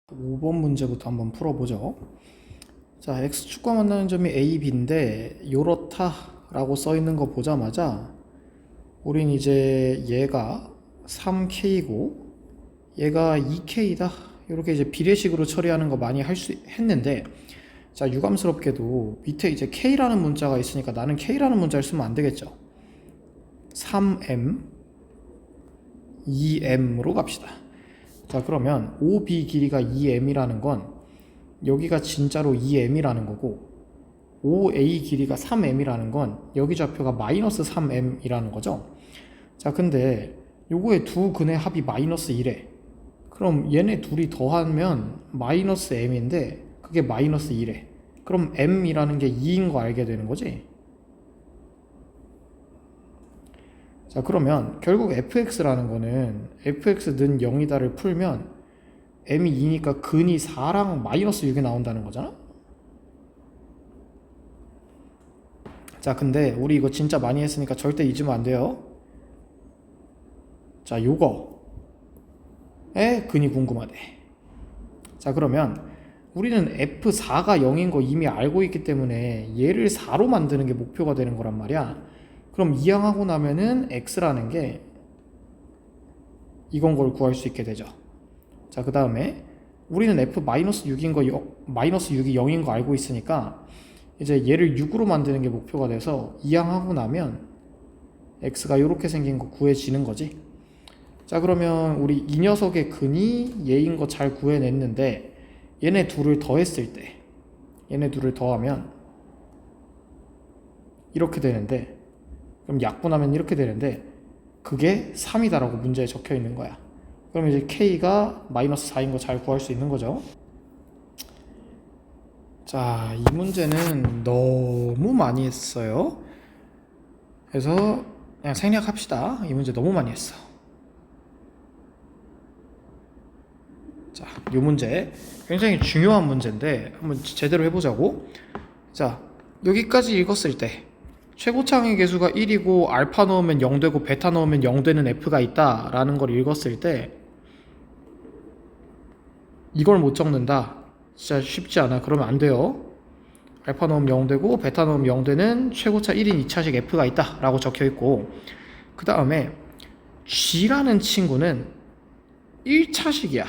5번 문제부터 한번 풀어보죠. 자, x축과 만나는 점이 a, b인데 요렇다라고 써 있는 거 보자마자 우린 이제 얘가 3k고 얘가 2k다 이렇게 이제 비례식으로 처리하는 거 많이 했는데, 자, 유감스럽게도 밑에 이제 k라는 문자가 있으니까 나는 k라는 문자를 쓰면 안 되겠죠. 3m 2m으로 갑시다. 자, 그러면 OB 길이가 2m이라는 건 여기가 진짜로 2m이라는 거고, OA 길이가 3m이라는 건 여기 좌표가 마이너스 3m이라는 거죠. 자, 근데 요거의 두 근의 합이 마이너스 1에, 그럼 얘네 둘이 더하면 마이너스 m인데 그게 마이너스 1에, 그럼 m이라는 게 2인 거 알게 되는 거지. 자, 그러면 결국 fx라는 거는 fx는 0이다를 풀면 m이 2니까 근이 4랑 마이너스 6이 나온다는 거잖아. 자, 근데 우리 이거 진짜 많이 했으니까 절대 잊으면 안 돼요. 자, 요거의 근이 궁금하대. 자, 그러면 우리는 f4가 0인 거 이미 알고 있기 때문에 얘를 4로 만드는 게 목표가 되는 거란 말이야. 그럼 이항하고 나면은 x라는 게 이건 걸 구할 수 있게 되죠. 자, 그 다음에 우리는 f-6인 거, 마이너스 6이 0인 거 알고 있으니까 이제 얘를 6으로 만드는 게 목표가 돼서 이항하고 나면 x가 이렇게 생긴 거 구해지는 거지. 자, 그러면 우리 이 녀석의 근이 얘인 거 잘 구해냈는데, 얘네 둘을 더했을 때, 얘네 둘을 더하면 이렇게 되는데, 그럼 약분하면 이렇게 되는데 그게 3이다라고 문제에 적혀 있는 거야. 그럼 이제 k가 마이너스 4인 거 잘 구할 수 있는 거죠. 자, 이 문제는 너무 많이 했어요. 그래서 그냥 생략합시다. 이 문제 너무 많이 했어. 자, 이 문제 굉장히 중요한 문제인데 한번 제대로 해보자고. 자, 여기까지 읽었을 때 최고창의 개수가 1이고 알파 넣으면 0 되고 베타 넣으면 0 되는 f가 있다 라는 걸 읽었을 때 이걸 못 적는다, 진짜 쉽지 않아. 그러면 안 돼요. 알파 넣으면 0 되고 베타 넣으면 0 되는 최고차 1인 2차식 f가 있다 라고 적혀 있고, 그 다음에 g라는 친구는 1차식이야.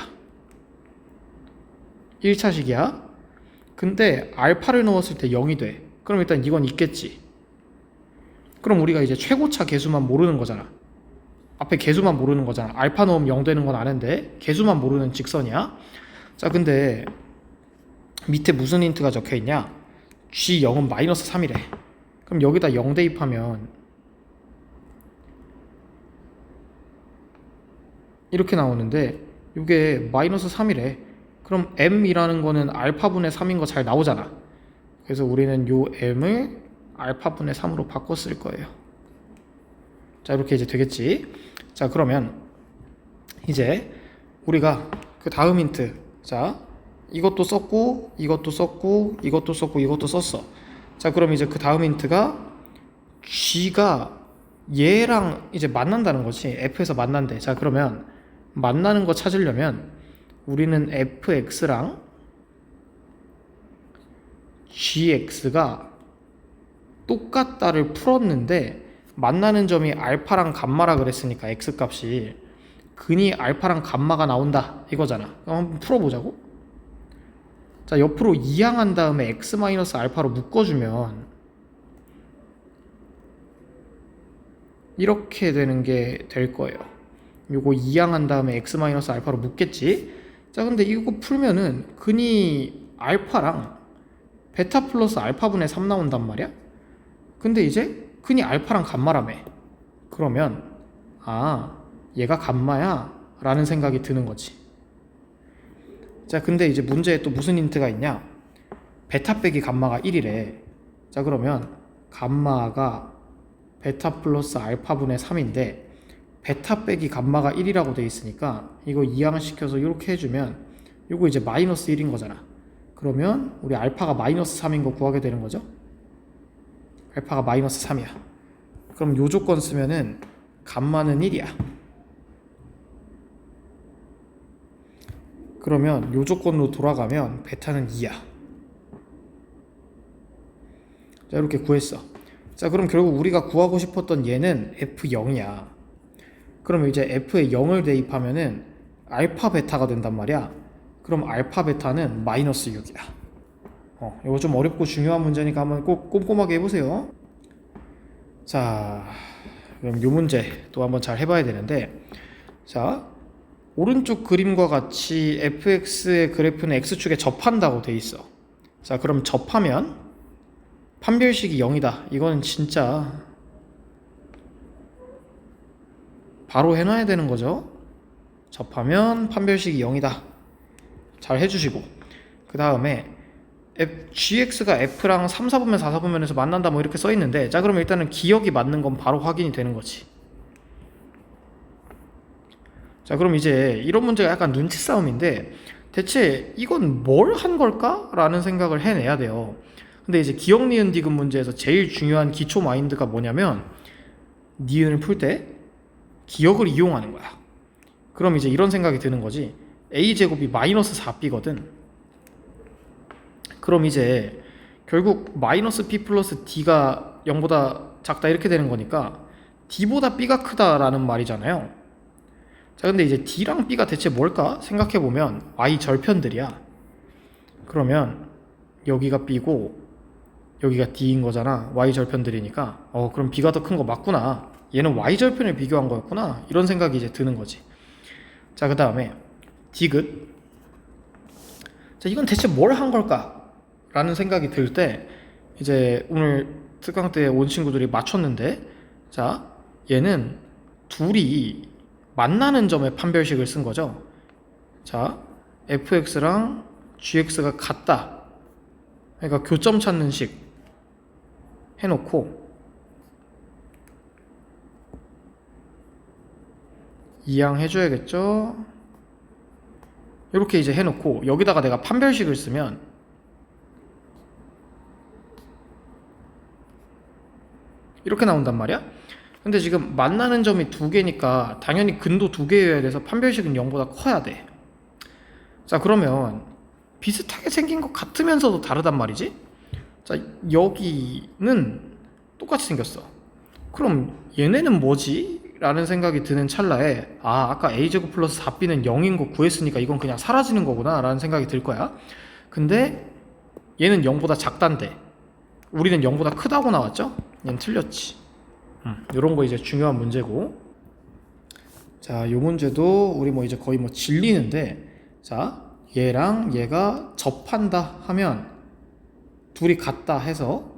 1차식이야. 근데 알파를 넣었을 때 0이 돼. 그럼 일단 이건 있겠지. 그럼 우리가 이제 최고차 개수만 모르는 거잖아. 앞에 개수만 모르는 거잖아. 알파 넣으면 0 되는 건 아는데 개수만 모르는 직선이야. 자, 근데 밑에 무슨 힌트가 적혀 있냐? G0은 마이너스 3이래. 그럼 여기다 0 대입하면 이렇게 나오는데 이게 마이너스 3이래. 그럼 M이라는 거는 알파분의 3인 거 잘 나오잖아. 그래서 우리는 요 M을 알파분의 3으로 바꿔 쓸 거예요. 자, 이렇게 이제 되겠지. 자, 그러면 이제 우리가 그 다음 힌트, 자, 이것도 썼고 이것도 썼고 이것도 썼고 이것도 썼어. 자, 그럼 이제 그 다음 힌트가 G가 얘랑 이제 만난다는 거지. F에서 만난대. 자, 그러면 만나는 거 찾으려면 우리는 fx랑 gx가 똑같다를 풀었는데 만나는 점이 알파랑 감마라 그랬으니까 x값이 근이 알파랑 감마가 나온다 이거잖아. 그럼 한번 풀어보자고. 자, 옆으로 이항한 다음에 x-알파로 묶어주면 이렇게 되는 게 될 거예요. 요거 이항한 다음에 x-알파로 묶겠지. 자, 근데 이거 풀면은 근이 알파랑 베타 플러스 알파분의 3 나온단 말이야. 근데 이제 근이 알파랑 감마라며. 그러면 아, 얘가 감마야 라는 생각이 드는 거지. 자, 근데 이제 문제에 또 무슨 힌트가 있냐? 베타 빼기 감마가 1이래. 자, 그러면 감마가 베타 플러스 알파분의 3인데 베타 빼기 감마가 1이라고 돼 있으니까 이거 이항시켜서 이렇게 해주면 이거 이제 마이너스 1인 거잖아. 그러면 우리 알파가 마이너스 3인 거 구하게 되는 거죠. 알파가 마이너스 3이야. 그럼 요 조건 쓰면은 감마는 1이야. 그러면 요 조건으로 돌아가면 베타는 2야. 자, 이렇게 구했어. 자, 그럼 결국 우리가 구하고 싶었던 얘는 F0이야. 그럼 이제 F에 0을 대입하면은 알파 베타가 된단 말이야. 그럼 알파 베타는 마이너스 6이야. 이거 좀 어렵고 중요한 문제니까 한번 꼭 꼼꼼하게 해보세요. 자, 그럼 이 문제 또 한번 잘 해봐야 되는데, 자, 오른쪽 그림과 같이 fx의 그래프는 x축에 접한다고 돼 있어. 자, 그럼 접하면 판별식이 0이다. 이거는 진짜 바로 해놔야 되는 거죠. 접하면 판별식이 0이다. 잘 해주시고, 그 다음에 gx가 f랑 3, 4분면 4, 4분면에서 만난다 뭐 이렇게 써있는데, 자, 그럼 일단은 기억이 맞는 건 바로 확인이 되는 거지. 자, 그럼 이제 이런 문제가 약간 눈치 싸움인데, 대체 이건 뭘 한 걸까? 라는 생각을 해내야 돼요. 근데 이제 기억 니은 디귿 문제에서 제일 중요한 기초 마인드가 뭐냐면, 니은을 풀 때 기억을 이용하는 거야. 그럼 이제 이런 생각이 드는 거지. a제곱이 마이너스 4b거든. 그럼 이제 결국 마이너스 b 플러스 d가 0보다 작다 이렇게 되는 거니까 d보다 b가 크다라는 말이잖아요. 자, 근데 이제 d랑 b가 대체 뭘까 생각해보면 y 절편들이야. 그러면 여기가 b고 여기가 d인 거잖아. y 절편들이니까 그럼 b가 더 큰 거 맞구나. 얘는 y 절편을 비교한 거였구나. 이런 생각이 이제 드는 거지. 자, 그 다음에 디귿. 자, 이건 대체 뭘 한 걸까? 라는 생각이 들 때 이제 오늘 특강 때 온 친구들이 맞췄는데, 자, 얘는 둘이 만나는 점에 판별식을 쓴 거죠. 자, fx랑 gx가 같다. 그러니까 교점 찾는 식 해놓고 이항 해줘야겠죠. 이렇게 이제 해놓고 여기다가 내가 판별식을 쓰면 이렇게 나온단 말이야. 근데 지금 만나는 점이 두 개니까 당연히 근도 두 개여야 돼서 판별식은 0보다 커야 돼. 자, 그러면 비슷하게 생긴 것 같으면서도 다르단 말이지. 자, 여기는 똑같이 생겼어. 그럼 얘네는 뭐지? 라는 생각이 드는 찰나에 아까 a제곱 플러스 4b는 0인 거 구했으니까 이건 그냥 사라지는 거구나 라는 생각이 들 거야. 근데 얘는 0보다 작단데 우리는 0보다 크다고 나왔죠? 얘는 틀렸지. 이런 거 이제 중요한 문제고. 자, 요 문제도 우리 뭐 이제 거의 뭐 질리는데, 자, 얘랑 얘가 접한다 하면 둘이 같다 해서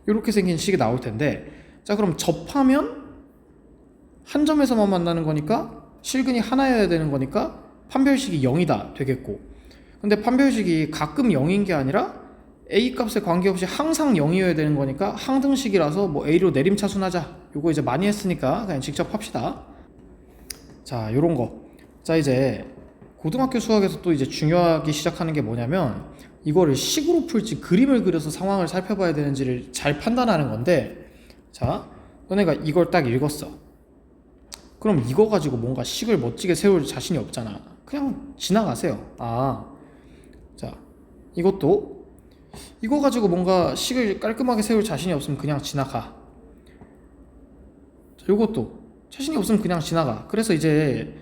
이렇게 생긴 식이 나올 텐데, 자, 그럼 접하면 한 점에서만 만나는 거니까 실근이 하나여야 되는 거니까 판별식이 0이다 되겠고, 근데 판별식이 가끔 0인 게 아니라 a 값에 관계없이 항상 0이어야 되는 거니까 항등식이라서 뭐 a로 내림차순하자. 요거 이제 많이 했으니까 그냥 직접 합시다. 자, 요런 거. 자, 이제 고등학교 수학에서 또 이제 중요하기 시작하는 게 뭐냐면 이거를 식으로 풀지 그림을 그려서 상황을 살펴봐야 되는지를 잘 판단하는 건데, 자, 너네가 이걸 딱 읽었어. 그럼 이거 가지고 뭔가 식을 멋지게 세울 자신이 없잖아. 그냥 지나가세요. 자, 이것도 이거 가지고 뭔가 식을 깔끔하게 세울 자신이 없으면 그냥 지나가. 자, 이것도 자신이 없으면 그냥 지나가. 그래서 이제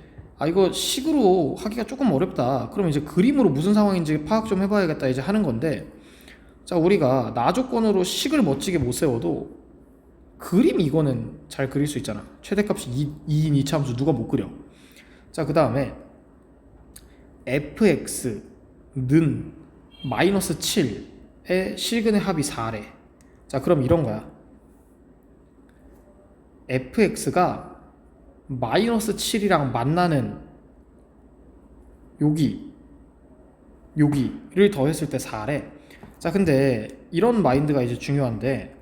이거 식으로 하기가 조금 어렵다. 그럼 이제 그림으로 무슨 상황인지 파악 좀 해봐야겠다 이제 하는 건데, 자, 우리가 나 조건으로 식을 멋지게 못 세워도 그림 이거는 잘 그릴 수 있잖아. 최대값이 2인 2차함수 누가 못 그려. 자, 그 다음에 fx는 마이너스 7의 실근의 합이 4래. 자, 그럼 이런 거야. fx가 마이너스 7이랑 만나는 여기를 더했을 때 4래. 자, 근데 이런 마인드가 이제 중요한데,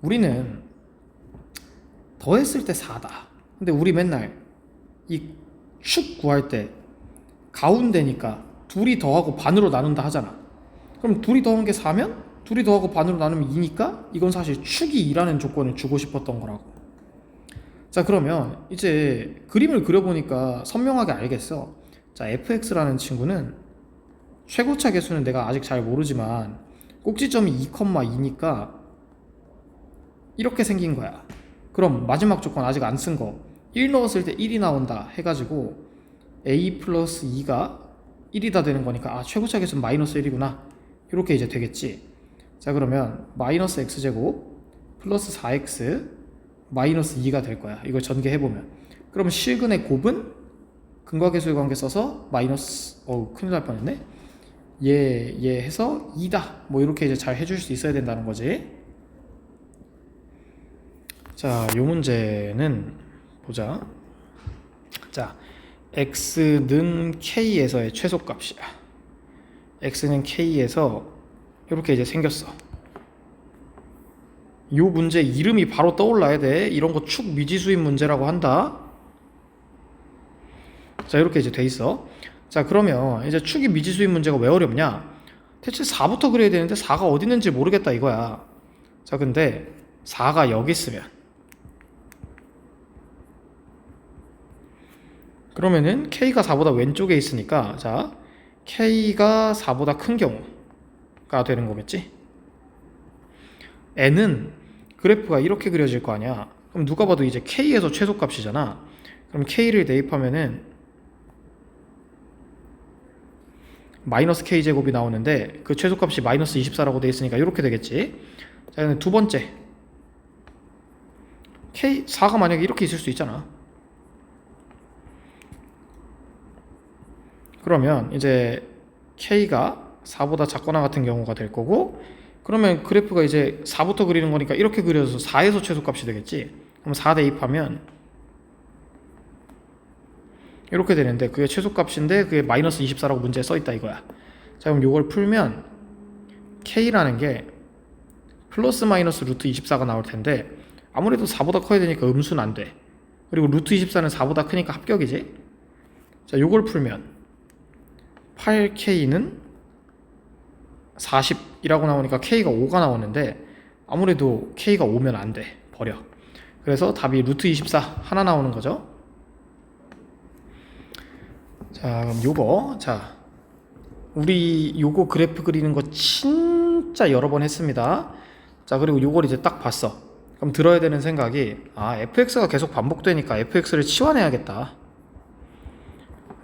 우리는 더했을 때 4다. 근데 우리 맨날 이 축 구할 때 가운데니까 둘이 더하고 반으로 나눈다 하잖아. 그럼 둘이 더한 게 4면 둘이 더하고 반으로 나누면 2니까 이건 사실 축이 2라는 조건을 주고 싶었던 거라고. 자, 그러면 이제 그림을 그려보니까 선명하게 알겠어. 자, fx라는 친구는 최고차 개수는 내가 아직 잘 모르지만 꼭지점이 2,2니까 이렇게 생긴 거야. 그럼 마지막 조건 아직 안 쓴 거 1 넣었을 때 1이 나온다 해가지고 a 플러스 2가 1이다 되는 거니까 최고차 개수는 마이너스 1이구나 이렇게 이제 되겠지. 자, 그러면 마이너스 x제곱 플러스 4x 마이너스 2가 될 거야. 이걸 전개해보면 그러면 실근의 곱은 근과 계수의 관계 써서 마이너스 큰일 날 뻔했네. 얘 해서 2다 뭐 이렇게 이제 잘 해줄 수 있어야 된다는 거지. 자, 요 문제는 보자. 자, x는 k에서의 최소값이야. x는 k에서 이렇게 이제 생겼어. 요 문제 이름이 바로 떠올라야 돼. 이런 거 축 미지수인 문제라고 한다. 자, 이렇게 이제 돼 있어. 자, 그러면 이제 축이 미지수인 문제가 왜 어렵냐? 대체 4부터 그려야 되는데 4가 어디 있는지 모르겠다 이거야. 자, 근데 4가 여기 있으면 그러면은 k가 4보다 왼쪽에 있으니까 자, k가 4보다 큰 경우가 되는 거겠지. n은 그래프가 이렇게 그려질 거 아니야. 그럼 누가 봐도 이제 k에서 최소값이잖아. 그럼 k를 대입하면은 마이너스 k제곱이 나오는데 그 최소값이 마이너스 24라고 돼 있으니까 이렇게 되겠지. 자, 두 번째 k 4가 만약에 이렇게 있을 수 있잖아. 그러면 이제 k가 4보다 작거나 같은 경우가 될 거고, 그러면 그래프가 이제 4부터 그리는 거니까 이렇게 그려서 4에서 최소값이 되겠지. 그럼 4 대입하면 이렇게 되는데 그게 최소값인데 그게 마이너스 24라고 문제에 써있다 이거야. 자, 그럼 이걸 풀면 k라는 게 플러스 마이너스 루트 24가 나올 텐데 아무래도 4보다 커야 되니까 음수는 안 돼. 그리고 루트 24는 4보다 크니까 합격이지. 자, 요걸 풀면 8k는 40이라고 나오니까 k가 5가 나오는데 아무래도 k가 5면 안 돼. 버려. 그래서 답이 루트 24 하나 나오는 거죠. 자, 그럼 요거, 자, 우리 요거 그래프 그리는 거 진짜 여러 번 했습니다. 자, 그리고 요걸 이제 딱 봤어. 그럼 들어야 되는 생각이 fx가 계속 반복되니까 fx를 치환해야겠다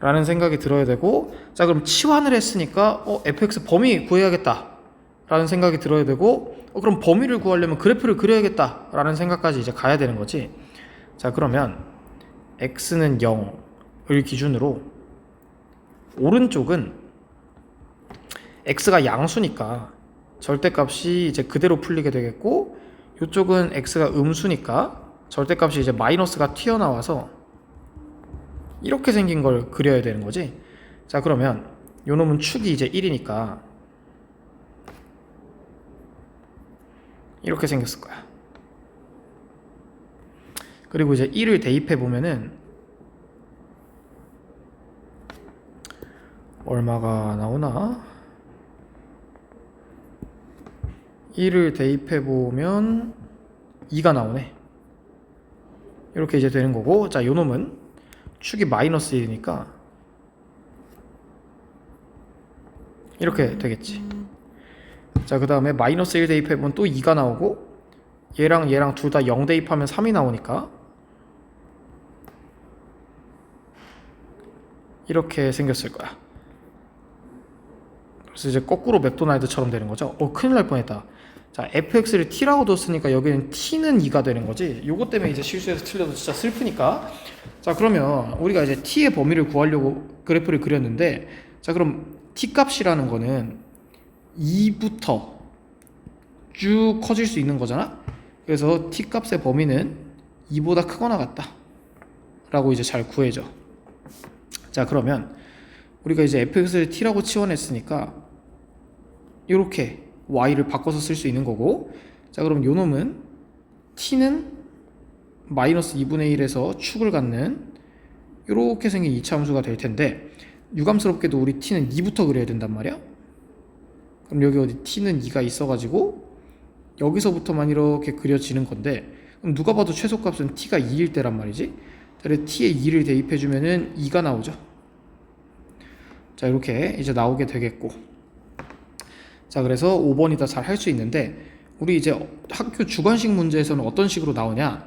라는 생각이 들어야 되고, 자, 그럼 치환을 했으니까 fx 범위 구해야겠다 라는 생각이 들어야 되고, 그럼 범위를 구하려면 그래프를 그려야겠다 라는 생각까지 이제 가야 되는 거지. 자, 그러면 x는 0을 기준으로 오른쪽은 x가 양수니까 절대값이 이제 그대로 풀리게 되겠고, 이쪽은 x가 음수니까 절대값이 이제 마이너스가 튀어나와서 이렇게 생긴 걸 그려야 되는 거지. 자, 그러면 요 놈은 축이 이제 1이니까 이렇게 생겼을 거야. 그리고 이제 1을 대입해 보면은 얼마가 나오나? 1을 대입해 보면 2가 나오네. 이렇게 이제 되는 거고, 자, 요 놈은 축이 마이너스 1이니까 이렇게 되겠지. 자, 그 다음에 마이너스 1 대입해보면 또 2가 나오고, 얘랑 둘 다 0 대입하면 3이 나오니까 이렇게 생겼을 거야. 그래서 이제 거꾸로 맥도날드처럼 되는 거죠. 큰일 날 뻔했다. 자, fx를 t라고 뒀으니까 여기는 t는 2가 되는 거지. 요것 때문에 이제 실수해서 틀려도 진짜 슬프니까. 자, 그러면 우리가 이제 t의 범위를 구하려고 그래프를 그렸는데, 자, 그럼 t 값이라는 거는 2부터 쭉 커질 수 있는 거잖아. 그래서 t 값의 범위는 2보다 크거나 같다 라고 이제 잘 구해져. 자, 그러면 우리가 이제 fx를 t라고 치환했으니까 이렇게 y를 바꿔서 쓸 수 있는 거고, 자, 그럼 요 놈은 t는 마이너스 2분의 1에서 축을 갖는 이렇게 생긴 이차함수가 될 텐데, 유감스럽게도 우리 t는 2부터 그려야 된단 말이야. 그럼 여기 어디 t는 2가 있어가지고 여기서부터만 이렇게 그려지는 건데, 그럼 누가 봐도 최소값은 t가 2일 때란 말이지. 그래서 t에 2를 대입해주면은 2가 나오죠. 자, 이렇게 이제 나오게 되겠고, 자, 그래서 5번이다 잘 할 수 있는데, 우리 이제 학교 주관식 문제에서는 어떤 식으로 나오냐,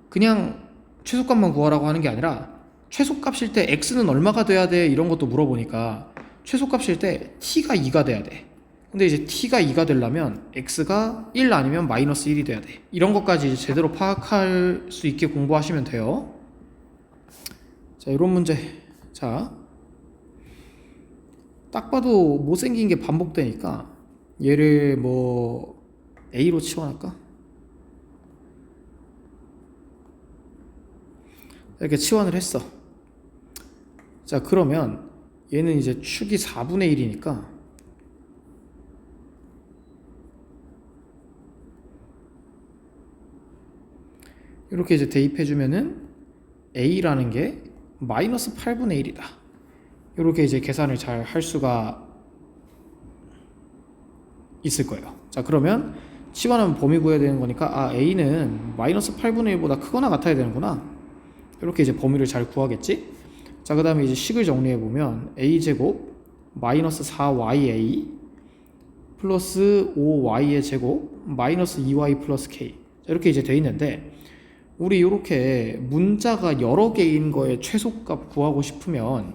그냥 최소값만 구하라고 하는 게 아니라 최소값일 때 x는 얼마가 돼야 돼 이런 것도 물어보니까, 최소값일 때 t가 2가 돼야 돼. 근데 이제 t가 2가 되려면 x가 1 아니면 마이너스 1이 돼야 돼. 이런 것까지 이제 제대로 파악할 수 있게 공부하시면 돼요. 자, 이런 문제. 자, 딱 봐도 못생긴 게 반복되니까 얘를 뭐 A로 치환할까? 이렇게 치환을 했어. 자, 그러면 얘는 이제 축이 4분의 1이니까 이렇게 이제 대입해주면은 A라는 게 마이너스 8분의 1이다. 이렇게 이제 계산을 잘 할 수가 있을 거예요. 자, 그러면 치환하면 범위 구해야 되는 거니까, 아, A는 마이너스 8분의 1보다 크거나 같아야 되는구나. 이렇게 이제 범위를 잘 구하겠지? 자, 그 다음에 이제 식을 정리해보면 A제곱 마이너스 4YA 플러스 5Y의 제곱 마이너스 2Y 플러스 K. 자, 이렇게 이제 돼 있는데, 우리 이렇게 문자가 여러 개인 거에 최소값 구하고 싶으면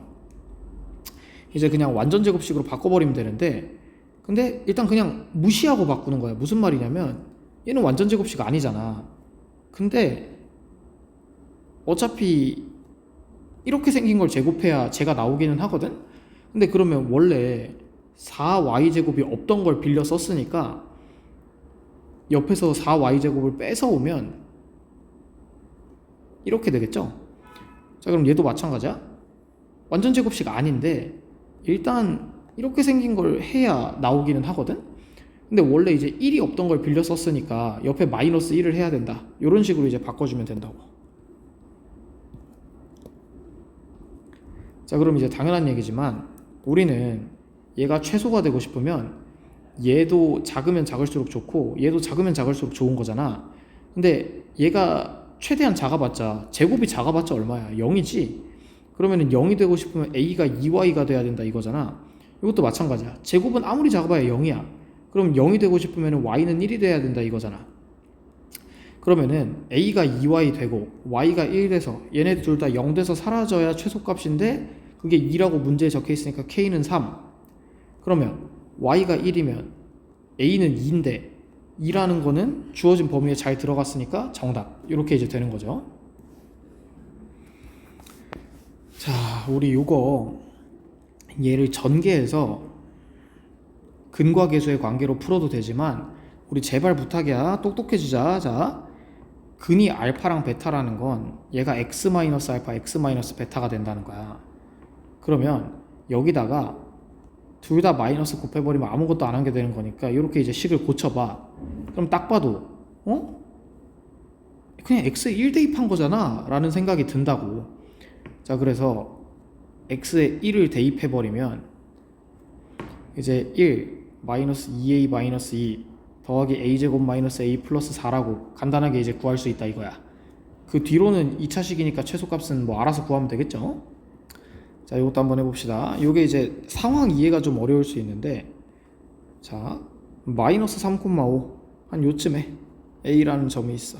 이제 그냥 완전 제곱식으로 바꿔버리면 되는데, 근데 일단 그냥 무시하고 바꾸는 거야. 무슨 말이냐면 얘는 완전 제곱식 아니잖아. 근데 어차피 이렇게 생긴 걸 제곱해야 제가 나오기는 하거든. 근데 그러면 원래 4y제곱이 없던 걸 빌려 썼으니까 옆에서 4y제곱을 뺏어 오면 이렇게 되겠죠. 자, 그럼 얘도 마찬가지야. 완전 제곱식 아닌데 일단 이렇게 생긴 걸 해야 나오기는 하거든. 근데 원래 이제 1이 없던 걸 빌려 썼으니까 옆에 마이너스 1을 해야 된다. 이런 식으로 이제 바꿔주면 된다고. 자, 그럼 이제 당연한 얘기지만 우리는 얘가 최소가 되고 싶으면 얘도 작으면 작을수록 좋고 얘도 작으면 작을수록 좋은 거잖아. 근데 얘가 최대한 작아봤자, 제곱이 작아봤자 얼마야? 0이지. 그러면은 0이 되고 싶으면 a가 2y가 돼야 된다 이거잖아. 이것도 마찬가지야. 제곱은 아무리 작아봐야 0이야. 그럼 0이 되고 싶으면 y는 1이 돼야 된다 이거잖아. 그러면은 a가 2y 되고 y가 1 돼서 얘네 둘 다 0 돼서 사라져야 최소값인데, 그게 2라고 문제에 적혀 있으니까 k는 3. 그러면 y가 1이면 a는 2인데 2라는 거는 주어진 범위에 잘 들어갔으니까 정답. 이렇게 이제 되는 거죠. 자, 우리 요거 얘를 전개해서 근과 계수의 관계로 풀어도 되지만 우리 제발 부탁이야. 똑똑해지자. 자, 근이 알파랑 베타라는 건 얘가 x-알파, x-베타가 된다는 거야. 그러면 여기다가 둘 다 마이너스 곱해버리면 아무것도 안 한 게 되는 거니까 이렇게 이제 식을 고쳐봐. 그럼 딱 봐도 그냥 x에 1 대입한 거잖아 라는 생각이 든다고. 자, 그래서 x에 1을 대입해버리면 이제 1 마이너스 2a 마이너스 2 더하기 a제곱 마이너스 a 플러스 4라고 간단하게 이제 구할 수 있다 이거야. 그 뒤로는 2차식이니까 최소값은 뭐 알아서 구하면 되겠죠. 자, 이것도 한번 해봅시다. 이게 이제 상황 이해가 좀 어려울 수 있는데, 자, 마이너스 3,5 한 요쯤에 a라는 점이 있어.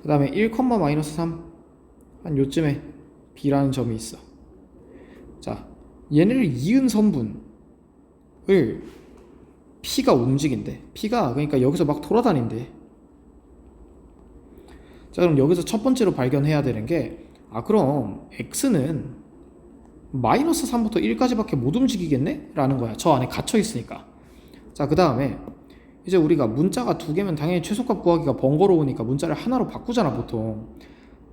그 다음에 1, 마이너스 3 한 요쯤에 b라는 점이 있어. 자, 얘네를 이은 선분을 p가 움직인대. p가 그러니까 여기서 막 돌아다닌대. 자, 그럼 여기서 첫 번째로 발견해야 되는 게, 아, 그럼 x는 마이너스 3부터 1까지밖에 못 움직이겠네? 라는 거야. 저 안에 갇혀 있으니까. 자, 그 다음에 이제 우리가 문자가 두 개면 당연히 최소값 구하기가 번거로우니까 문자를 하나로 바꾸잖아 보통.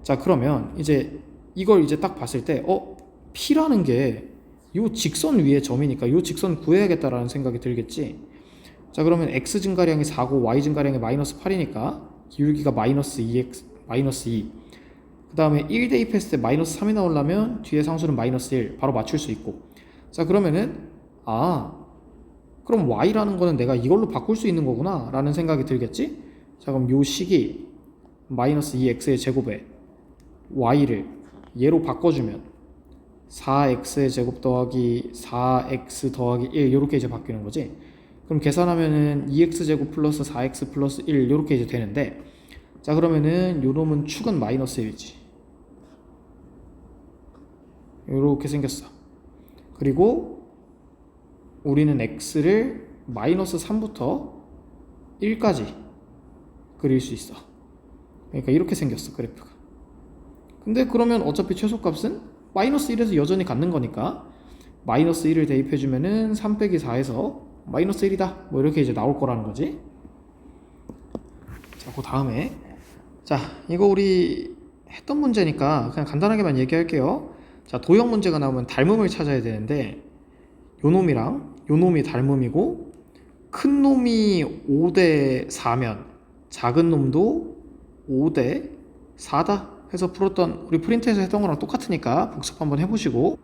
자, 그러면 이제 이걸 이제 딱 봤을 때 p라는 게 요 직선 위에 점이니까 요 직선 구해야겠다라는 생각이 들겠지. 자, 그러면 x 증가량이 4고 y 증가량이 마이너스 8이니까 기울기가 마이너스 2x 마이너스 2. 그 다음에 1 대입했을 때 마이너스 3이 나오려면 뒤에 상수는 마이너스 1 바로 맞출 수 있고. 자, 그러면은 그럼 y라는 거는 내가 이걸로 바꿀 수 있는 거구나 라는 생각이 들겠지? 자, 그럼 요 식이 마이너스 2x의 제곱에 y를 얘로 바꿔주면 4x의 제곱 더하기 4x 더하기 1 이렇게 이제 바뀌는 거지. 그럼 계산하면은 2x 제곱 플러스 4x 플러스 1 이렇게 이제 되는데, 자 그러면은 요 놈은 축은 마이너스 1이지. 이렇게 생겼어. 그리고 우리는 x를 마이너스 3부터 1까지 그릴 수 있어. 그러니까 이렇게 생겼어, 그래프가. 근데 그러면 어차피 최소값은 마이너스 1에서 여전히 갖는 거니까 마이너스 1을 대입해주면은 3 빼기 4에서 마이너스 1이다 뭐 이렇게 이제 나올 거라는 거지. 자, 그 다음에 자 이거 우리 했던 문제니까 그냥 간단하게만 얘기할게요. 자, 도형 문제가 나오면 닮음을 찾아야 되는데 요 놈이랑 요 놈이 닮음이고 큰 놈이 5대 4면 작은 놈도 5대 4다 해서 풀었던 우리 프린트에서 했던 거랑 똑같으니까 복습 한번 해보시고.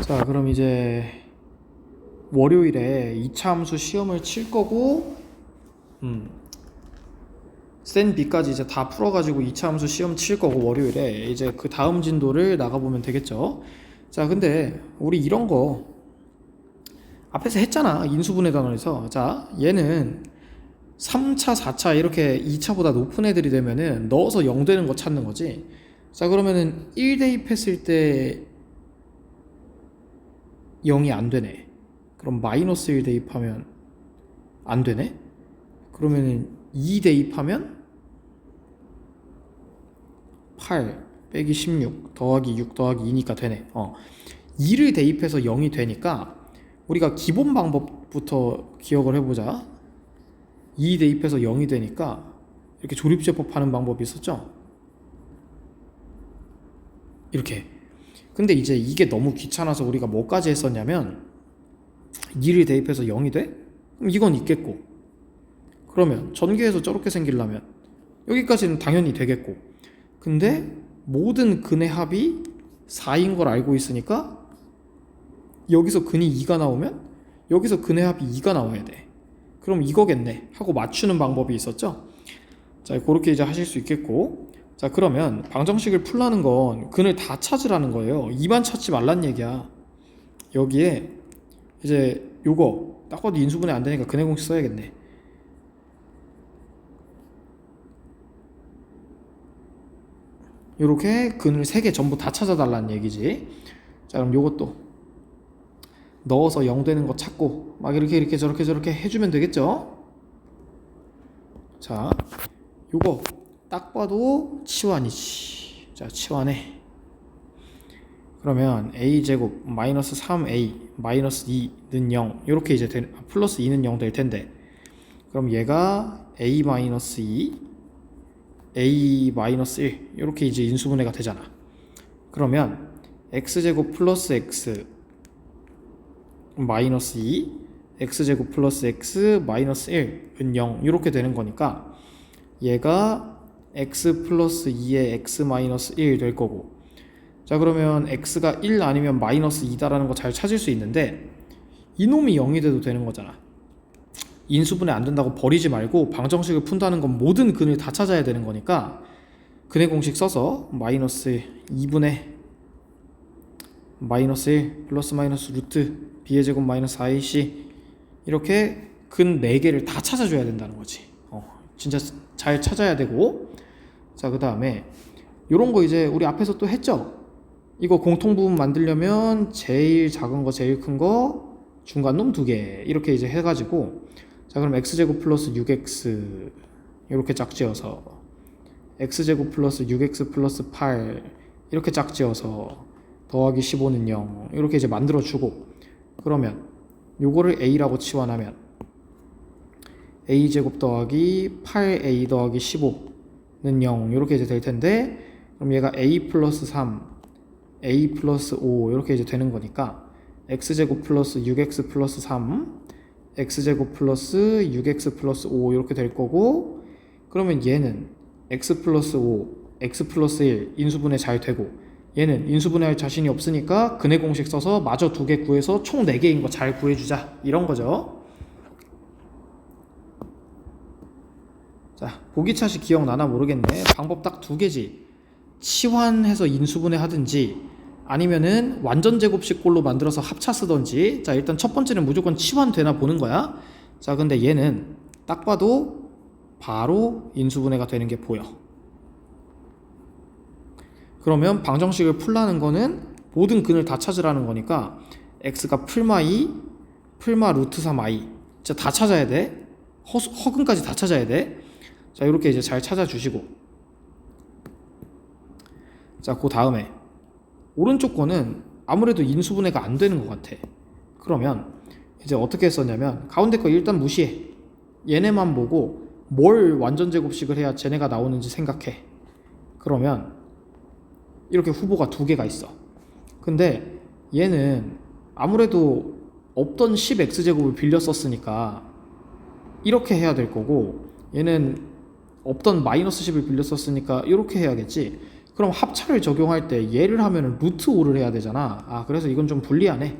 자, 그럼 이제 월요일에 2차 함수 시험을 칠 거고 센 B까지 이제 다 풀어가지고 2차 함수 시험 칠 거고 월요일에 이제 그 다음 진도를 나가보면 되겠죠. 자, 근데 우리 이런 거 앞에서 했잖아, 인수분해 단원에서. 자, 얘는 3차 4차 이렇게 2차보다 높은 애들이 되면은 넣어서 0 되는 거 찾는 거지. 자, 그러면은 1 대입했을 때 0이 안 되네. 그럼 마이너스 1 대입하면 안 되네. 그러면은 2 대입하면 8 빼기 16 더하기 6 더하기 2니까 되네. 2를 대입해서 0이 되니까 우리가 기본 방법부터 기억을 해보자. 2 대입해서 0이 되니까 이렇게 조립제법 하는 방법이 있었죠. 이렇게. 근데 이제 이게 너무 귀찮아서 우리가 뭐까지 했었냐면 2를 대입해서 0이 돼? 그럼 이건 있겠고, 그러면 전개해서 저렇게 생기려면 여기까지는 당연히 되겠고, 근데 모든 근의 합이 4인 걸 알고 있으니까 여기서 근이 2가 나오면 여기서 근의 합이 2가 나와야 돼. 그럼 이거겠네 하고 맞추는 방법이 있었죠. 자, 그렇게 이제 하실 수 있겠고. 자, 그러면 방정식을 풀라는 건 근을 다 찾으라는 거예요. 2만 찾지 말란 얘기야. 여기에 이제 요거 딱 봐도 인수분해 안 되니까 근의 공식 써야겠네. 요렇게 근을 3개 전부 다 찾아달라는 얘기지. 자, 그럼 요것도 넣어서 0 되는 거 찾고 막 이렇게 저렇게 해주면 되겠죠. 자, 요거 딱 봐도 치환이지. 자, 치환해. 그러면 a제곱 마이너스 3a 마이너스 2는 0 이렇게 이제 플러스 2는 0 될 텐데, 그럼 얘가 a 마이너스 2 a 마이너스 1 이렇게 이제 인수분해가 되잖아. 그러면 x제곱 플러스 x 마이너스 2 x제곱 플러스 x 마이너스 1은 0 이렇게 되는 거니까 얘가 x 플러스 2의 x 마이너스 1 될 거고. 자, 그러면 x가 1 아니면 마이너스 2다라는 거 잘 찾을 수 있는데 이놈이 0이 돼도 되는 거잖아. 인수분해 안 된다고 버리지 말고 방정식을 푼다는 건 모든 근을 다 찾아야 되는 거니까 근의 공식 써서 마이너스 2분의 마이너스 1 플러스 마이너스 루트 b의 제곱 마이너스 4ac 이렇게 근 4개를 다 찾아줘야 된다는 거지. 진짜 잘 찾아야 되고. 자, 그 다음에 요런 거 이제 우리 앞에서 또 했죠. 이거 공통부분 만들려면 제일 작은 거 제일 큰 거 중간 놈 2개 이렇게 이제 해가지고, 자, 그럼 x제곱 플러스 6x 이렇게 짝지어서 x제곱 플러스 6x 플러스 8 이렇게 짝지어서 더하기 15는 0 이렇게 이제 만들어주고, 그러면 요거를 a라고 치환하면 a제곱 더하기 8a 더하기 15는 0 이렇게 이제 될 텐데, 그럼 얘가 a 플러스 3 a 플러스 5 이렇게 이제 되는 거니까 x제곱 플러스 6x 플러스 3 x제곱 플러스 6x 플러스 5 이렇게 될 거고, 그러면 얘는 x 플러스 5 x 플러스 1 인수분해 잘 되고 얘는 인수분해할 자신이 없으니까 근해 공식 써서 마저 2개 구해서 총 4개인 거 잘 구해주자, 이런 거죠. 자, 보기차시 기억나나 모르겠네. 방법 딱 2개지. 치환해서 인수분해 하든지 아니면은 완전 제곱식 꼴로 만들어서 합차 쓰던지. 자, 일단 첫 번째는 무조건 치환되나 보는 거야. 자, 근데 얘는 딱 봐도 바로 인수분해가 되는 게 보여. 그러면 방정식을 풀라는 거는 모든 근을 다 찾으라는 거니까 x가 풀마 2, 풀마 루트 3i 진짜 다 찾아야 돼. 허근까지 다 찾아야 돼. 자, 이렇게 이제 잘 찾아주시고, 자, 그 다음에 오른쪽 거는 아무래도 인수분해가 안 되는 것 같아. 그러면 이제 어떻게 했었냐면 가운데 거 일단 무시해. 얘네만 보고 뭘 완전 제곱식을 해야 쟤네가 나오는지 생각해. 그러면 이렇게 후보가 2개가 있어. 근데 얘는 아무래도 없던 10x제곱을 빌려 썼으니까 이렇게 해야 될 거고, 얘는 없던 마이너스 10을 빌려 썼으니까 이렇게 해야겠지. 그럼 합차를 적용할 때 얘를 하면 루트 5를 해야 되잖아. 아, 그래서 이건 좀 불리하네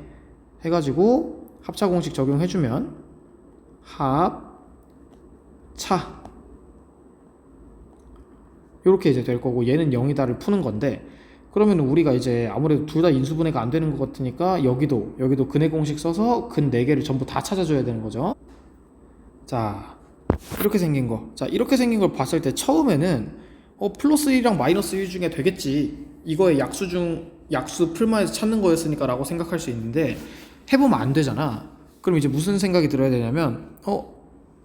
해가지고 합차 공식 적용해주면 합차 이렇게 이제 될 거고, 얘는 0이다를 푸는 건데, 그러면 우리가 이제 아무래도 둘 다 인수분해가 안 되는 것 같으니까 여기도 근해 공식 써서 근 4개를 전부 다 찾아줘야 되는 거죠. 자, 이렇게 생긴 거. 자, 이렇게 생긴 걸 봤을 때 처음에는 플러스 1이랑 마이너스 1 중에 되겠지, 이거의 약수 풀마에서 찾는 거였으니까 라고 생각할 수 있는데, 해보면 안 되잖아. 그럼 이제 무슨 생각이 들어야 되냐면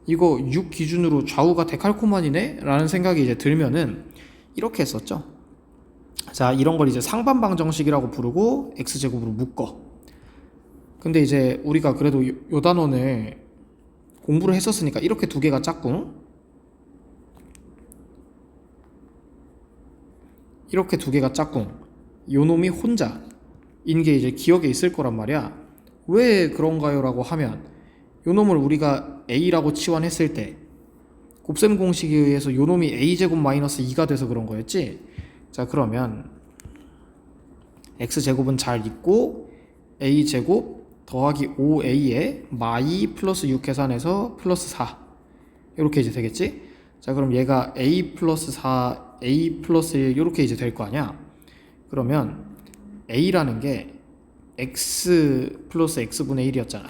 이거 6 기준으로 좌우가 데칼코마니네? 라는 생각이 이제 들면은 이렇게 했었죠. 자, 이런 걸 이제 상반방정식이라고 부르고 x제곱으로 묶어. 근데 이제 우리가 그래도 요 단원을 공부를 했었으니까 이렇게 2개가 짝꿍, 이렇게 2개가 짝꿍, 요 놈이 혼자인 게 이제 기억에 있을 거란 말이야. 왜 그런가요? 라고 하면 요 놈을 우리가 a라고 치환했을 때 곱셈 공식에 의해서 요 놈이 a제곱 마이너스 2가 돼서 그런 거였지. 자, 그러면 x제곱은 잘 있고 a제곱 더하기 5a에 마이 플러스 6 계산해서 플러스 4 이렇게 이제 되겠지. 자, 그럼 얘가 a 플러스 4 a 플러스 1 이렇게 이제 될 거 아니야. 그러면 a라는 게 x 플러스 x분의 1이었잖아.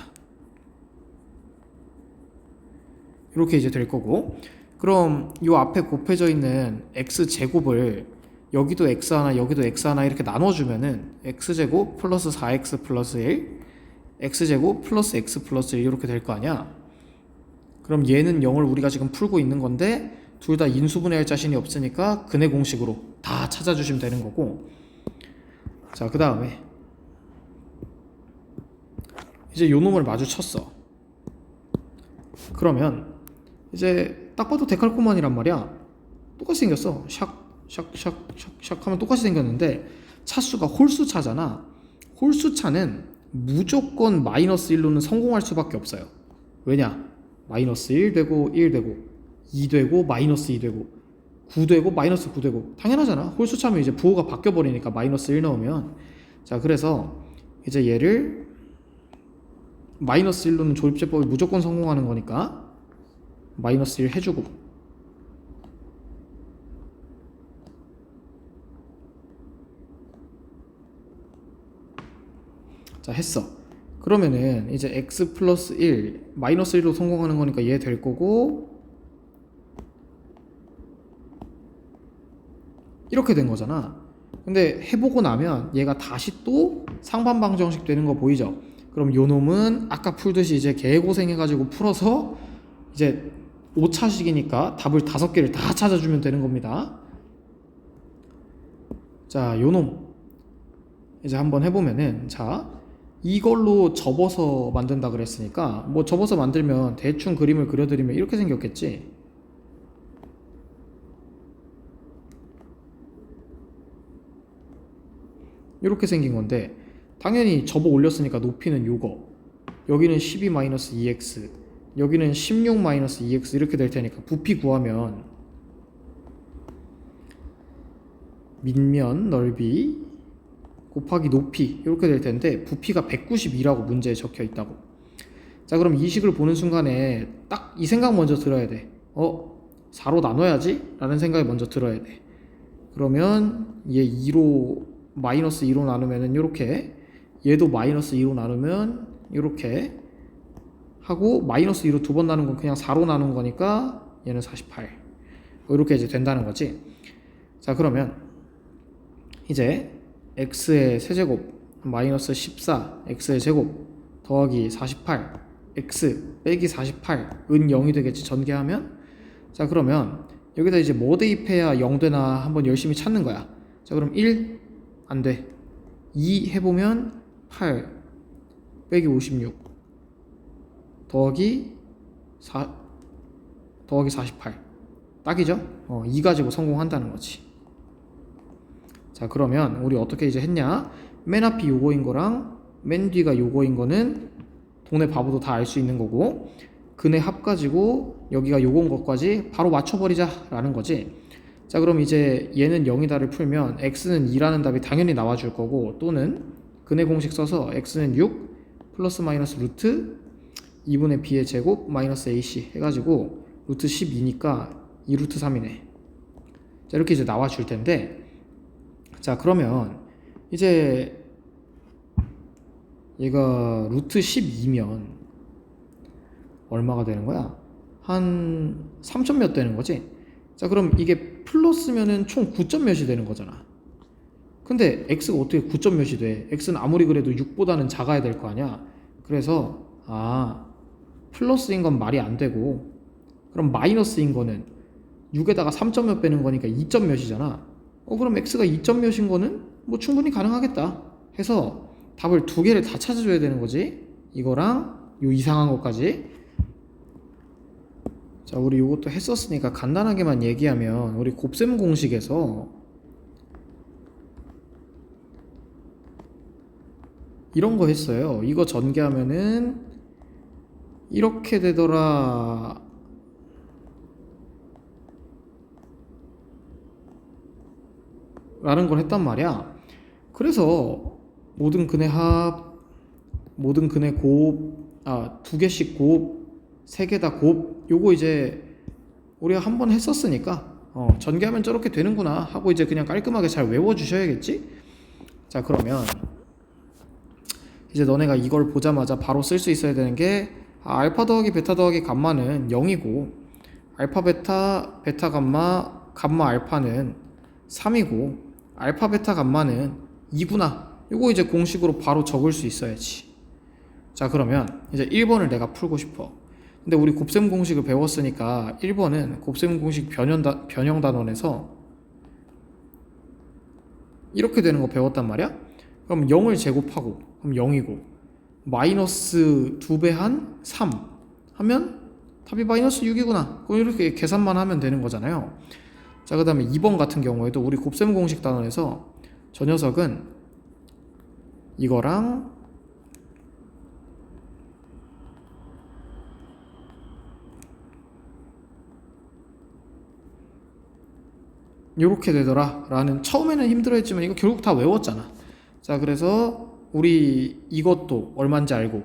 이렇게 이제 될 거고, 그럼 요 앞에 곱해져 있는 x제곱을 여기도 x 하나 여기도 x 하나 이렇게 나눠주면은 x제곱 플러스 4x 플러스 1 x제곱 플러스 x 플러스 1 이렇게 될 거 아니야. 그럼 얘는 0을 우리가 지금 풀고 있는 건데 둘 다 인수분해할 자신이 없으니까 근해 공식으로 다 찾아주시면 되는 거고. 자, 그 다음에 이제 요 놈을 마주쳤어. 그러면 이제 딱 봐도 데칼코마니란 말이야. 똑같이 생겼어. 샥 하면 똑같이 생겼는데 차수가 홀수차잖아. 홀수차는 무조건 마이너스 1로는 성공할 수밖에 없어요. 왜냐? 마이너스 1 되고 1 되고 2 되고 마이너스 2 되고 9 되고 마이너스 9 되고 당연하잖아. 홀수차면 이제 부호가 바뀌어 버리니까 마이너스 1 넣으면. 자, 그래서 이제 얘를 마이너스 1로는 조립제법이 무조건 성공하는 거니까 마이너스 1 해주고, 자, 했어. 그러면은 이제 x 플러스 1 마이너스 1로 성공하는 거니까 얘 될 거고, 이렇게 된 거잖아. 근데 해보고 나면 얘가 다시 또 상반방정식 되는 거 보이죠? 그럼 요 놈은 아까 풀듯이 이제 개고생해가지고 풀어서 이제 5차식이니까 답을 5개를 다 찾아주면 되는 겁니다. 자, 요 놈 이제 한번 해보면은, 자, 이걸로 접어서 만든다 그랬으니까 뭐 접어서 만들면 대충 그림을 그려드리면 이렇게 생겼겠지. 이렇게 생긴 건데 당연히 접어 올렸으니까 높이는 요거, 여기는 12-2x, 여기는 16-2x 이렇게 될 테니까 부피 구하면 밑면 넓이 곱하기 높이 이렇게 될 텐데 부피가 192라고 문제에 적혀 있다고. 자, 그럼 이 식을 보는 순간에 딱 이 생각 먼저 들어야 돼. 4로 나눠야지? 라는 생각이 먼저 들어야 돼. 그러면 얘 2로 마이너스 2로 나누면은 요렇게, 얘도 마이너스 2로 나누면 요렇게 하고, 마이너스 2로 두 번 나눈 건 그냥 4로 나눈 거니까 얘는 48 이렇게 이제 된다는 거지. 자, 그러면 이제 x의 세제곱 마이너스 14 x의 제곱 더하기 48 x 빼기 48 은 0이 되겠지, 전개하면. 자, 그러면 여기다 이제 뭐 대입해야 0 되나 한번 열심히 찾는 거야. 자, 그럼 1 안 돼. 2 해보면 8 빼기 56 더하기 48 딱이죠? 2 가지고 성공한다는 거지. 자, 그러면 우리 어떻게 이제 했냐? 맨 앞이 요거인 거랑 맨 뒤가 요거인 거는 동네 바보도 다 알 수 있는 거고, 근의 합 가지고 여기가 요건 것까지 바로 맞춰버리자 라는 거지. 자, 그럼 이제 얘는 0이다를 풀면 x는 2라는 답이 당연히 나와줄 거고, 또는 근의 공식 써서 x는 6 플러스 마이너스 루트 2분의 b의 제곱 마이너스 ac 해가지고 루트 12니까 2루트 3이네. 자, 이렇게 이제 나와줄 텐데, 자, 그러면 이제 얘가 루트 12면 얼마가 되는 거야? 한 3점 몇 되는 거지? 자, 그럼 이게 플러스면은 총 9점 몇이 되는 거잖아. 근데 x가 어떻게 9점 몇이 돼? x는 아무리 그래도 6보다는 작아야 될 거 아니야. 그래서 플러스인 건 말이 안 되고, 그럼 마이너스인 거는 6에다가 3점 몇 빼는 거니까 2점 몇이잖아. 그럼 x가 2점 몇인 거는 뭐 충분히 가능하겠다 해서 답을 두 개를 다 찾아줘야 되는 거지. 이거랑 요 이상한 것까지. 자, 우리 요것도 했었으니까 간단하게만 얘기하면, 우리 곱셈 공식에서 이런 거 했어요. 이거 전개하면은 이렇게 되더라 라는 걸 했단 말이야. 그래서 모든 근의 합, 모든 근의 곱, 두 개씩 곱, 세 개 다 곱, 요거 이제 우리가 한 번 했었으니까 전개하면 저렇게 되는구나 하고 이제 그냥 깔끔하게 잘 외워주셔야겠지? 자, 그러면 이제 너네가 이걸 보자마자 바로 쓸 수 있어야 되는 게, 알파 더하기 베타 더하기 감마는 0이고 알파 베타 베타 감마 감마 알파는 3이고 알파 베타 감마는 2구나. 요거 이제 공식으로 바로 적을 수 있어야지. 자, 그러면 이제 1번을 내가 풀고 싶어. 근데 우리 곱셈 공식을 배웠으니까 1번은 곱셈 공식 변형 단원에서 이렇게 되는 거 배웠단 말이야. 그럼 0을 제곱하고, 그럼 0이고 마이너스 2배 한 3 하면 답이 마이너스 6이구나. 그럼 이렇게 계산만 하면 되는 거잖아요. 자, 그 다음에 2번 같은 경우에도 우리 곱셈 공식 단원에서 저 녀석은 이거랑 요렇게 되더라 라는, 처음에는 힘들어했지만 이거 결국 다 외웠잖아. 자, 그래서 우리 이것도 얼마인지 알고,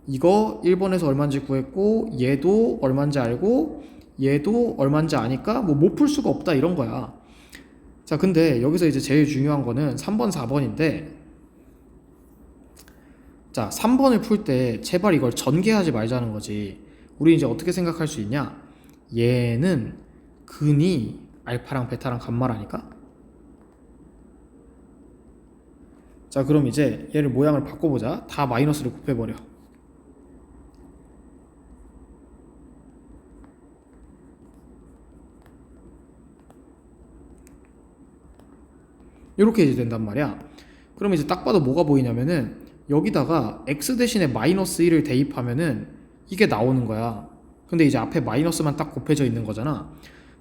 이거 1번에서 얼마인지 구했고, 얘도 얼마인지 알고, 얘도 얼마인지 아니까 뭐 못 풀 수가 없다 이런 거야. 자, 근데 여기서 이제 제일 중요한 거는 3번 4번인데, 자, 3번을 풀 때 제발 이걸 전개하지 말자는 거지. 우리 이제 어떻게 생각할 수 있냐? 얘는 근이 알파랑 베타랑 감마라니까? 자, 그럼 이제 얘를 모양을 바꿔보자. 다 마이너스를 곱해버려. 이렇게 이제 된단 말이야. 그럼 이제 딱 봐도 뭐가 보이냐면은 여기다가 x 대신에 마이너스 1을 대입하면은 이게 나오는 거야. 근데 이제 앞에 마이너스만 딱 곱해져 있는 거잖아.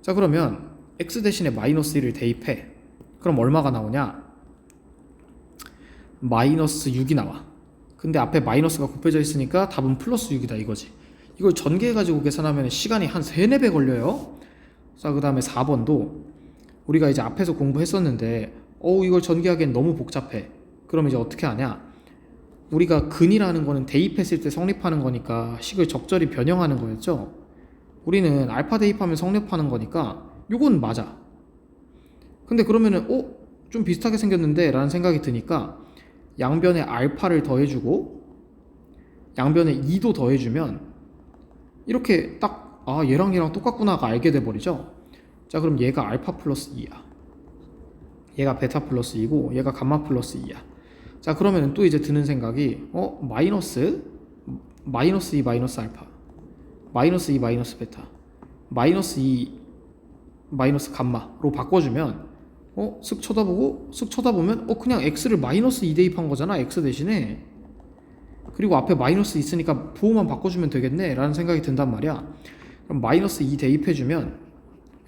자, 그러면 x 대신에 마이너스 1을 대입해. 그럼 얼마가 나오냐? 마이너스 6이 나와. 근데 앞에 마이너스가 곱해져 있으니까 답은 플러스 6이다 이거지. 이걸 전개해가지고 계산하면 시간이 한 3, 4배 걸려요. 자, 그 다음에 4번도 우리가 이제 앞에서 공부했었는데 이걸 전개하기엔 너무 복잡해. 그럼 이제 어떻게 하냐? 우리가 근이라는 거는 대입했을 때 성립하는 거니까 식을 적절히 변형하는 거였죠. 우리는 알파 대입하면 성립하는 거니까 요건 맞아. 근데 그러면은 좀 비슷하게 생겼는데 라는 생각이 드니까 양변에 알파를 더해주고 양변에 2도 더해주면 이렇게 딱 얘랑 얘랑 똑같구나가 알게 돼버리죠. 자, 그럼 얘가 알파 플러스 2야. 얘가 베타 플러스 2고 얘가 감마 플러스 2야. 자, 그러면 또 이제 드는 생각이 마이너스 2 마이너스 알파, 마이너스 2 마이너스 베타, 마이너스 2 마이너스 감마로 바꿔주면 쓱 쳐다보면 그냥 x를 마이너스 2 대입한 거잖아, x 대신에. 그리고 앞에 마이너스 있으니까 부호만 바꿔주면 되겠네 라는 생각이 든단 말이야. 그럼 마이너스 2 대입해주면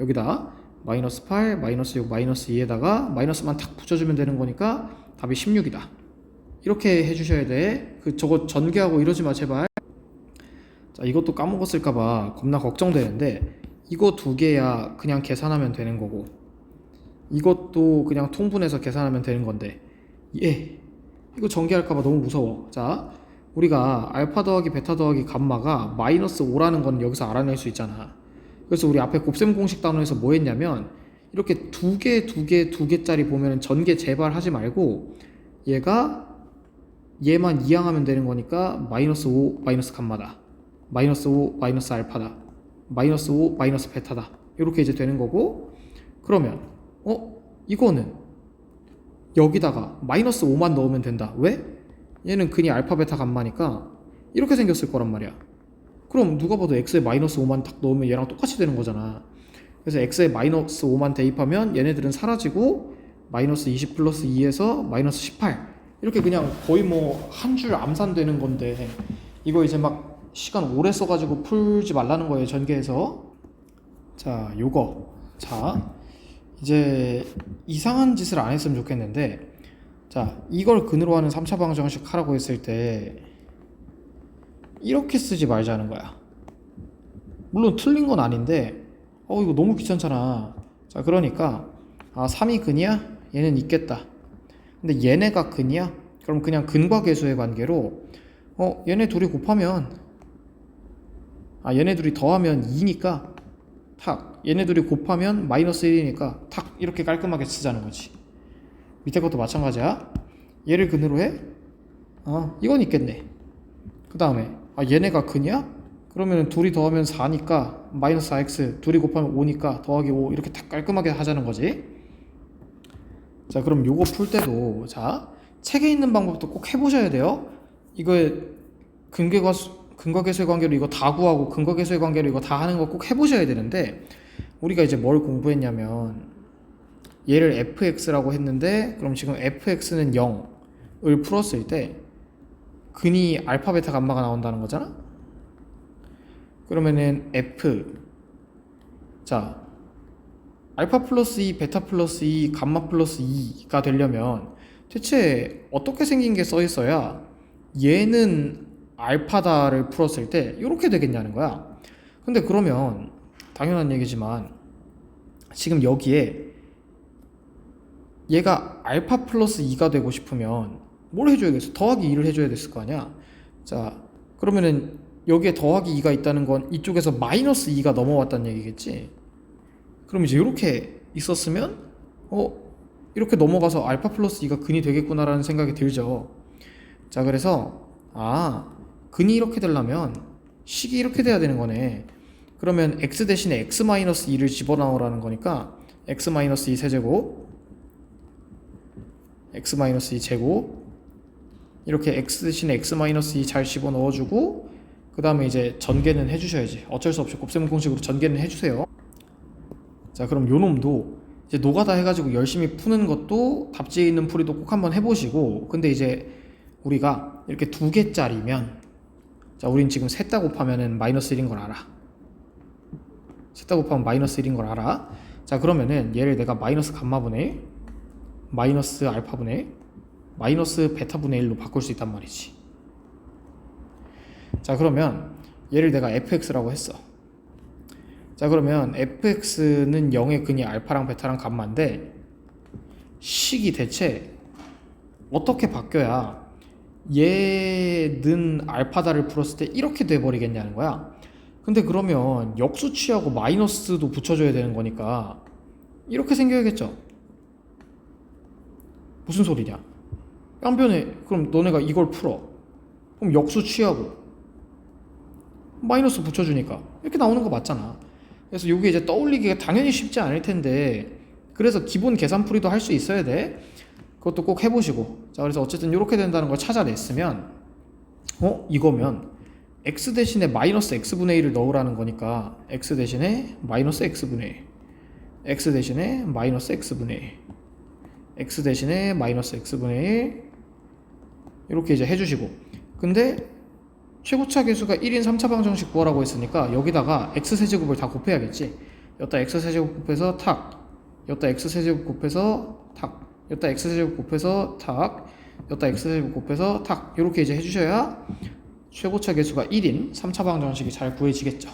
여기다 마이너스 8, 마이너스 6, 마이너스 2에다가 마이너스만 탁 붙여주면 되는 거니까 답이 16이다. 이렇게 해주셔야 돼. 저거 전개하고 이러지 마 제발. 자, 이것도 까먹었을까봐 겁나 걱정되는데 이거 두 개야 그냥 계산하면 되는 거고 이것도 그냥 통분해서 계산하면 되는 건데 이거 전개할까봐 너무 무서워. 자, 우리가 알파 더하기 베타 더하기 감마가 마이너스 5라는 건 여기서 알아낼 수 있잖아. 그래서 우리 앞에 곱셈 공식 단원에서 뭐 했냐면 이렇게 두 개짜리 보면 전개 제발 하지 말고 얘만 이항하면 되는 거니까 마이너스 5 마이너스 감마다, 마이너스 5 마이너스 알파다, 마이너스 5 마이너스 베타다, 이렇게 이제 되는 거고. 그러면 이거는 여기다가 마이너스 5만 넣으면 된다. 왜? 얘는 근이 알파 베타 감마니까 이렇게 생겼을 거란 말이야. 그럼 누가 봐도 x에 마이너스 5만 딱 넣으면 얘랑 똑같이 되는 거잖아. 그래서 x에 마이너스 5만 대입하면 얘네들은 사라지고 마이너스 20 플러스 2에서 마이너스 18 이렇게 그냥 거의 뭐 한 줄 암산되는 건데 이거 이제 막 시간 오래 써가지고 풀지 말라는 거예요, 전개해서. 자, 자, 이제 이상한 짓을 안 했으면 좋겠는데, 자, 이걸 근으로 하는 3차 방정식 하라고 했을 때 이렇게 쓰지 말자는 거야. 물론 틀린 건 아닌데 이거 너무 귀찮잖아. 자, 그러니까 3이 근이야? 얘는 있겠다. 근데 얘네가 근이야? 그럼 그냥 근과 계수의 관계로 얘네 둘이 곱하면 얘네 둘이 더하면 2니까 탁, 얘네 둘이 곱하면 마이너스 1이니까 탁, 이렇게 깔끔하게 쓰자는 거지. 밑에 것도 마찬가지야. 얘를 근으로 해? 이건 있겠네. 그 다음에 얘네가 근이야? 그러면 둘이 더하면 4니까 마이너스 4x, 둘이 곱하면 5니까 더하기 5, 이렇게 딱 깔끔하게 하자는 거지. 자, 그럼 요거 풀 때도 자, 책에 있는 방법도 꼭 해보셔야 돼요. 이거에 근과 계수의 관계로 이거 다 구하고 근과 계수의 관계로 이거 다 하는 거 꼭 해보셔야 되는데, 우리가 이제 뭘 공부했냐면 얘를 fx라고 했는데, 그럼 지금 fx는 0을 풀었을 때 근이 알파 베타 감마가 나온다는 거잖아. 그러면은 자, 알파 플러스 2 베타 플러스 2 감마 플러스 2가 되려면 대체 어떻게 생긴 게 써 있어야 얘는 알파다를 풀었을 때 이렇게 되겠냐는 거야. 근데 그러면 당연한 얘기지만 지금 여기에 얘가 알파 플러스 2가 되고 싶으면 뭘 해줘야겠어? 더하기 2를 해줘야 됐을 거 아니야. 자, 그러면은 여기에 더하기 2가 있다는 건 이쪽에서 마이너스 2가 넘어왔다는 얘기겠지. 그럼 이제 이렇게 있었으면 이렇게 넘어가서 알파 플러스 2가 근이 되겠구나라는 생각이 들죠. 자, 그래서 근이 이렇게 되려면 식이 이렇게 돼야 되는 거네. 그러면 x 대신에 x 마이너스 2를 집어넣으라는 거니까 x 마이너스 2 세제곱, x 마이너스 2 제곱, 이렇게 x 대신에 x 마이너스 2 잘 집어넣어주고, 그 다음에 이제 전개는 해주셔야지. 어쩔 수 없이 곱셈 공식으로 전개는 해주세요. 자, 그럼 요 놈도 이제 노가다 해가지고 열심히 푸는 것도 답지에 있는 풀이도 꼭 한번 해보시고. 근데 이제 우리가 이렇게 두 개짜리면, 자, 우린 지금 셋 다 곱하면은 마이너스 1인 걸 알아. 셋 다 곱하면 마이너스 1인 걸 알아. 자, 그러면은 얘를 내가 마이너스 감마분의 마이너스 알파분의 마이너스 베타분의 1로 바꿀 수 있단 말이지. 자, 그러면 얘를 내가 fx라고 했어. 자, 그러면 fx는 0의 근이 알파랑 베타랑 감마인데 식이 대체 어떻게 바뀌어야 얘는 알파다를 풀었을 때 이렇게 돼버리겠냐는 거야. 근데 그러면 역수 취하고 마이너스도 붙여줘야 되는 거니까 이렇게 생겨야겠죠. 무슨 소리냐? 양변에 그럼 너네가 이걸 풀어. 그럼 역수 취하고 마이너스 붙여주니까 이렇게 나오는 거 맞잖아. 그래서 이게 이제 떠올리기가 당연히 쉽지 않을 텐데, 그래서 기본 계산풀이도 할 수 있어야 돼. 그것도 꼭 해보시고. 자, 그래서 어쨌든 이렇게 된다는 걸 찾아냈으면 이거면 x 대신에 마이너스 x분의 1을 넣으라는 거니까 x 대신에 마이너스 x분의 1, x 대신에 마이너스 x분의 1, x 대신에 마이너스 x분의 1 이렇게 이제 해주시고. 근데 최고차 계수가 1인 3차 방정식 구하라고 했으니까 여기다가 x세제곱을 다 곱해야겠지. 여기다 x세제곱 곱해서 탁, 여기다 x세제곱 곱해서 탁, 여기다 x세제곱 곱해서 탁, 여기다 x세제곱 곱해서 탁, 이렇게 이제 해주셔야 최고차 계수가 1인 3차 방정식이 잘 구해지겠죠.